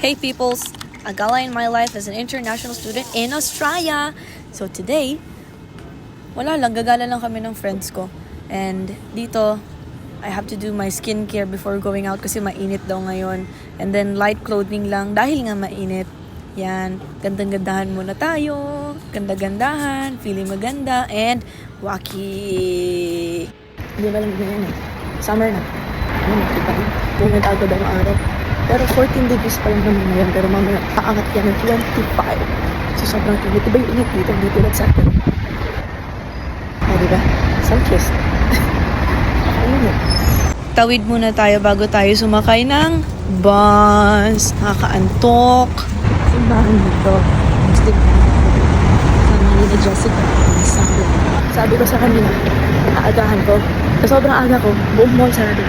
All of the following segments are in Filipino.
Hey peoples, a gala in my life as an international student in Australia. So today, wala lang, gagala lang kami ng friends ko. And dito, I have to do my skincare before going out kasi mainit daw ngayon. And then light clothing lang dahil nga mainit. Yan, gandang-gandahan muna tayo. Ganda-gandahan, feeling maganda, and waki. Hindi ba lang ganyan eh. Summer na. Ano, nakita rin. Ganyan agad ang araw. Pero 14 degrees pa lang naman ngayon. Pero mamaya, paangat yan ng 25. So, sobrang init. Iba yung init dito. Hindi tulad sa atin. Diba? Sunkiss. Init. Tawid muna tayo bago tayo sumakay ng bus. Nakakaantok. Simbahan dito. Stick na. Sama nila Jessica. Sabi ko sa kanila, aagahan ko. Sa sobrang aga ko, buong mall sarado.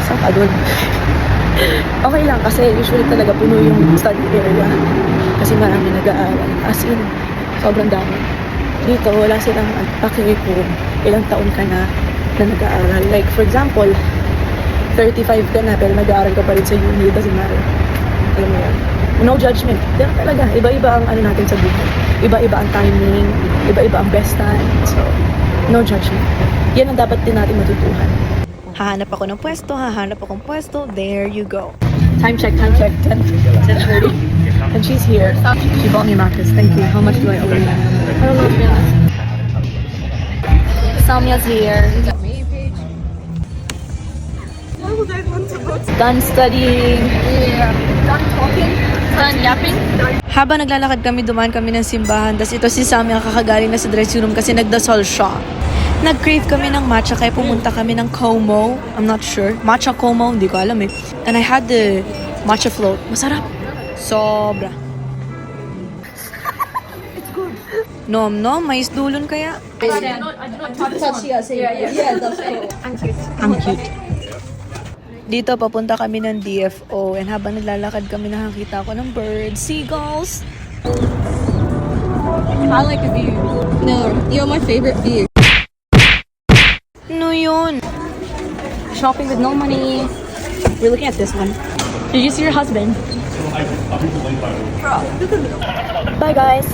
Saan ka doon? Okay lang kasi usually talaga puno yung study area. Kasi marami nag-aaral. As in, sobrang dami. Dito, wala silang pakikinig ilang taon ka na nag-aaral. Like, for example, 35 ka na pero nag-aaral ka pa rin sa uni. It doesn't matter. Alam mo yan. No judgment. Pero talaga, iba-iba ang ano natin sa buhay. Iba-iba ang timing. Iba-iba ang best time. So, no judgment. Yan ang dapat din natin matutuhan. Hahanap ako ng pwesto, hahanap akong pwesto. There you go. Time check, 10:30. And she's here. She bought me mattress. Thank you. How much do I owe you? I don't know, to be honest. Samya's here. Done studying. Yeah. Done talking. Done yapping. Habang naglalakad kami, dumaan kami ng simbahan. Tapos ito si Samya kakagaling na sa dressing room kasi nagdasal siya. Nag-crave kami ng matcha kaya pumunta kami ng Como. I'm not sure. Matcha Como, hindi ko alam eh. And I had the matcha float. Masarap. Sobra. It's good. Nom, mais dulon kaya? Touch, yeah, that's cool. I'm cute. Ang cute. Dito, papunta kami ng DFO. And habang naglalakad kami, nakakita ko ng birds, seagulls. I like the view. No, you're my favorite view. Ano yun? Shopping with no money. We're looking at this one. Did you see your husband? Bye, guys.